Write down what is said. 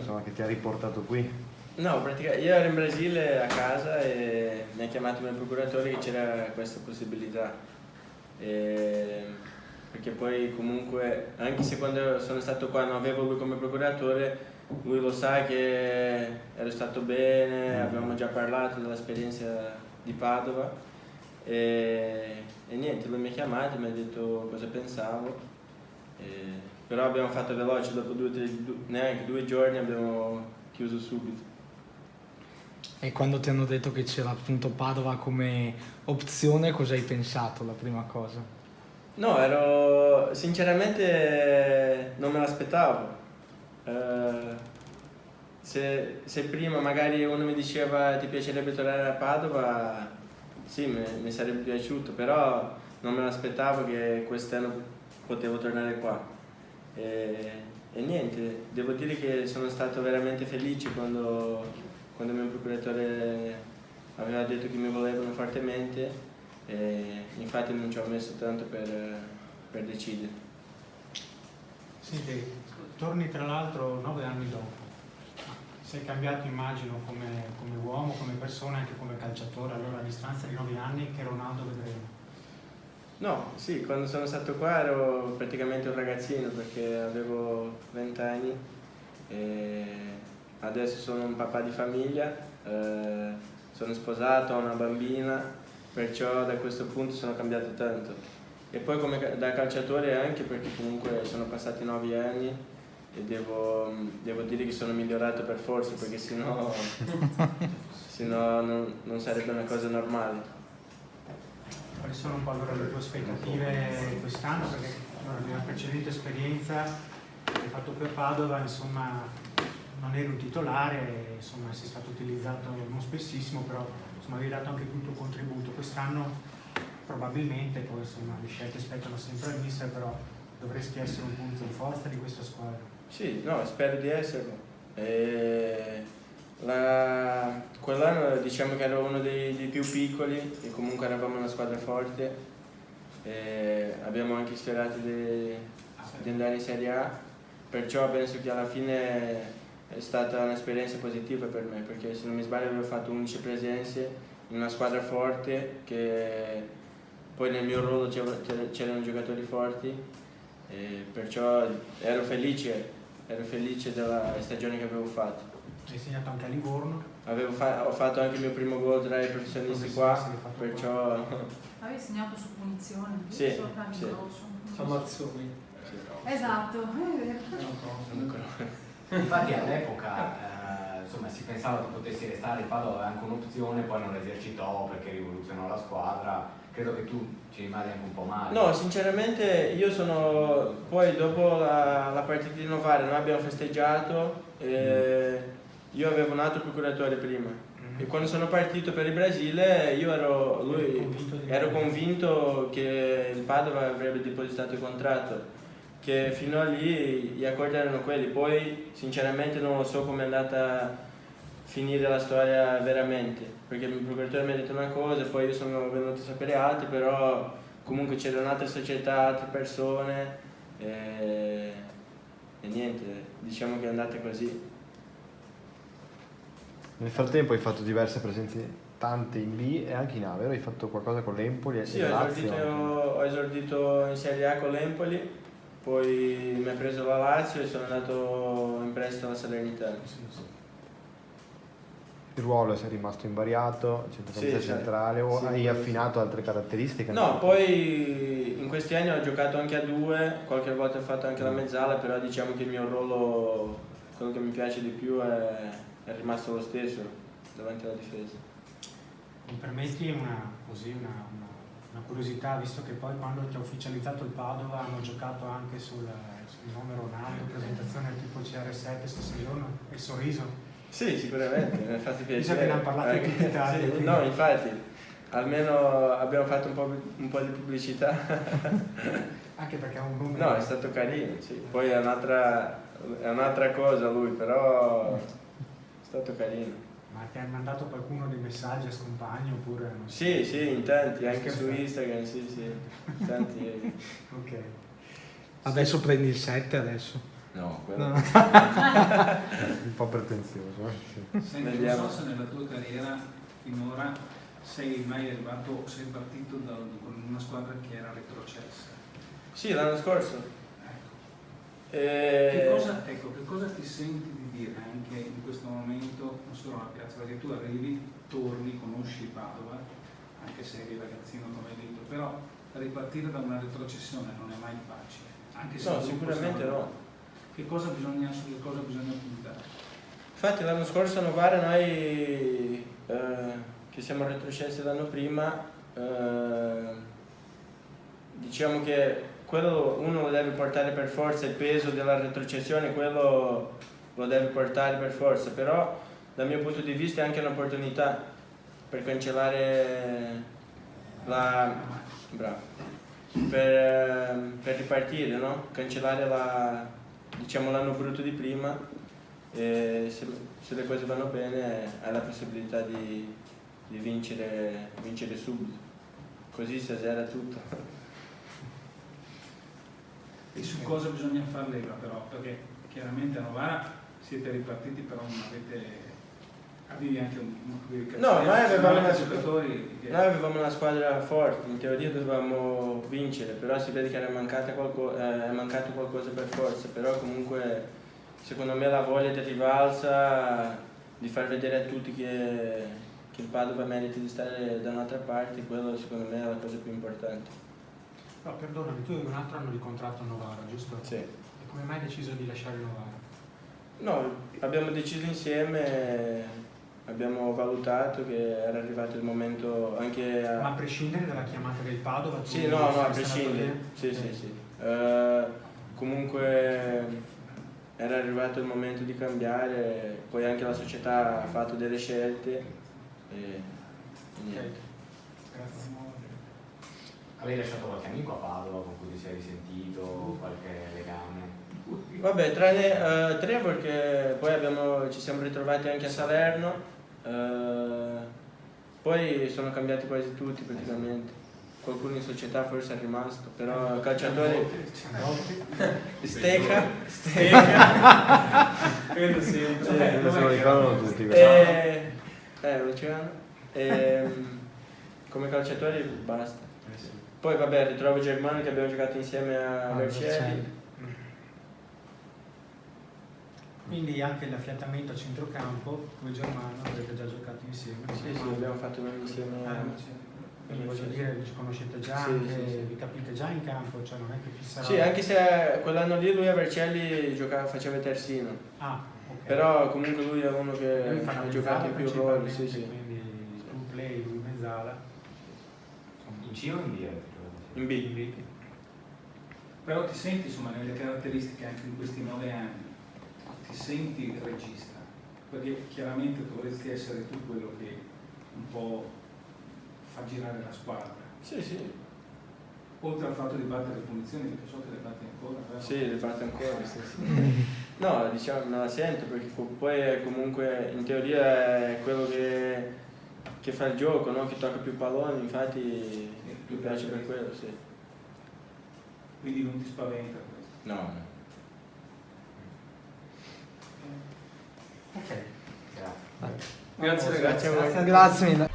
insomma, che ti ha riportato qui? No, praticamente io ero in Brasile a casa e mi ha chiamato il mio procuratore che c'era questa possibilità. Perché poi comunque, anche se quando sono stato qua non avevo lui come procuratore, lui lo sa che ero stato bene, avevamo già parlato dell'esperienza di Padova e niente, lui mi ha chiamato e mi ha detto cosa pensavo. Però abbiamo fatto veloce, dopo neanche 2 giorni abbiamo chiuso subito. E quando ti hanno detto che c'era appunto Padova come opzione, cosa hai pensato la prima cosa? No, sinceramente non me l'aspettavo. Se prima magari uno mi diceva ti piacerebbe tornare a Padova, sì, mi sarebbe piaciuto, però non me l'aspettavo che quest'anno potevo tornare qua. E niente, devo dire che sono stato veramente felice quando il mio procuratore aveva detto che mi volevano fortemente, e infatti non ci ho messo tanto per decidere. Senti, torni tra l'altro 9 anni dopo. Sei cambiato, immagino, come uomo, come persona, anche come calciatore. Allora, a distanza di 9 anni, che Ronaldo vedremo? No, sì, quando sono stato qua ero praticamente un ragazzino perché avevo 20 anni e adesso sono un papà di famiglia, sono sposato, ho una bambina, perciò da questo punto sono cambiato tanto. E poi da calciatore anche perché comunque sono passati 9 anni e devo dire che sono migliorato per forza perché sennò non sarebbe una cosa normale. Quali sono un po' allora le tue aspettative quest'anno? Perché nella precedente esperienza che hai fatto qui a Padova, insomma, non eri un titolare, insomma, sei stato utilizzato non spessissimo, però insomma, avevi dato anche tu il tuo contributo. Quest'anno probabilmente, poi insomma, le scelte spettano sempre al mister, però dovresti essere un punto di forza di questa squadra. Sì, no, spero di esserlo. Quell'anno diciamo che ero uno dei più piccoli e comunque eravamo una squadra forte. Abbiamo anche sperato di andare in Serie A, perciò penso che alla fine è stata un'esperienza positiva per me, perché se non mi sbaglio avevo fatto 11 presenze in una squadra forte, che poi nel mio ruolo c'erano giocatori forti, perciò ero felice della stagione che avevo fatto. Hai segnato anche a Livorno. Ho fatto anche il mio primo gol tra i professionisti qua, perciò... Avevi segnato su punizione? Sì, sì. Amazzoni. Esatto. Infatti all'epoca insomma, si pensava che potessi restare, il Padova aveva anche un'opzione, poi non l'esercitò perché rivoluzionò la squadra. Credo che tu ci rimasi anche un po' male. No, sinceramente poi dopo la partita di Novara noi abbiamo festeggiato, io avevo un altro procuratore prima e quando sono partito per il Brasile io ero convinto che il Padova avrebbe depositato il contratto, che fino a lì gli accordi erano quelli, poi sinceramente non lo so come è andata a finire la storia veramente, perché il procuratore mi ha detto una cosa e poi io sono venuto a sapere altre, però comunque c'erano altre società, altre persone e niente, diciamo che è andata così. Nel frattempo hai fatto diverse presenze, tante in B e anche in A, vero? Hai fatto qualcosa con l'Empoli e Sì, Lazio? ho esordito in Serie A con l'Empoli, poi mi ha preso la Lazio e sono andato in prestito alla Salernitana. Il ruolo sei rimasto invariato, centrocampista centrale, o hai affinato altre caratteristiche? No, poi in questi anni ho giocato anche a 2, qualche volta ho fatto anche la mezzala, però diciamo che il mio ruolo, quello che mi piace di più è rimasto lo stesso davanti alla difesa. Mi permetti una curiosità, visto che poi quando ti ha ufficializzato il Padova hanno giocato anche sul nome Ronaldo, presentazione tipo CR7 stesso giorno, il sorriso. Sì, sicuramente, mi ha fatto piacere. Visto che ne hanno parlato in tutta Italia. Sì, no, infatti, almeno abbiamo fatto un po' di pubblicità. Anche perché ha un numero. No, è stato carino, sì. Poi è un'altra cosa lui, però è stato carino. Ma ti ha mandato qualcuno dei messaggi a scompagni oppure non so? Sì, in tanti, anche su Instagram, sì, tanti. Ok. Adesso prendi il 7 adesso. No, quello No. Un po' pretenzioso. Sì. Senti, non Vediamo. so se nella tua carriera finora sei mai arrivato, sei partito con una squadra che era retrocessa. Sì, l'anno scorso. Ecco. Eh, Che cosa ti senti di dire anche in questo momento, non solo alla piazza, perché tu arrivi, torni, conosci Padova, anche se eri ragazzino come hai detto, però ripartire da una retrocessione non è mai facile. Anche se No, il gruppo sicuramente sarà- no. su che cosa bisogna puntare? Infatti l'anno scorso a Novara noi che siamo retrocessi l'anno prima, diciamo che quello uno lo deve portare per forza, il peso della retrocessione, quello lo deve portare per forza, però dal mio punto di vista è anche un'opportunità per cancellare bravo, per ripartire, no? Cancellare diciamo, l'anno brutto di prima e se le cose vanno bene hai la possibilità di vincere subito, così si azzera tutto. E su cosa bisogna far leva però? Perché chiaramente a Novara siete ripartiti, però non avevi anche No, giocatori che... noi avevamo una squadra forte, in teoria dovevamo vincere, però si vede che è mancato qualcosa per forza, però comunque secondo me la voglia di rivalsa, di far vedere a tutti che il Padova merita di stare da un'altra parte, quello secondo me è la cosa più importante. No, perdonami, tu hai un altro anno di contratto a Novara, giusto? Sì. E come mai hai deciso di lasciare Novara? No, abbiamo deciso insieme, abbiamo valutato che era arrivato il momento anche Ma a prescindere dalla chiamata del Padova? tu Sì, no, a saresti prescindere. andato Sì, lì? sì, sì. Comunque era arrivato il momento di cambiare, poi anche la società ha fatto delle scelte e niente. Grazie. Avevi lasciato qualche amico a Padova con cui ti sei risentito, qualche legame? Vabbè, tranne Trevor che poi ci siamo ritrovati anche a Salerno, poi sono cambiati quasi tutti praticamente. Qualcuno in società forse è rimasto, però calciatori Steca, quello sempre. Non se lo ricordano tutti. Luciano. Come calciatori basta. Poi vabbè, ritrovo Germano che abbiamo giocato insieme a Vercelli. Quindi anche l'affiatamento a centrocampo, con Germano, avete già giocato insieme? Sì, abbiamo fatto un anno insieme. Quindi voglio dire, vi conoscete già, Sì, anche, sì, sì. vi capite già in campo, cioè non è che ci sarà... Sì, anche se quell'anno lì lui a Vercelli faceva terzino. Ah, ok. Però comunque lui è uno che Lui fa la ha giocato in più ruoli, sì, sì. Quindi tu play, lui mezzala. In C o in B? In B. Però ti senti, insomma, nelle caratteristiche anche in questi 9 anni, ti senti regista, perché chiaramente dovresti essere tu quello che un po' fa girare la squadra. Sì, sì. Oltre al fatto di battere le punizioni, perché so che le batti ancora, vero? Sì, le parte ancora, sì, sì. No, diciamo, me la sento perché poi è comunque in teoria è quello che fa il gioco, no? Che tocca più palloni, infatti mi piace per quello, sì. Quindi non ti spaventa questo? No, no. Ok. Grazie. Grazie a voi. Grazie mille.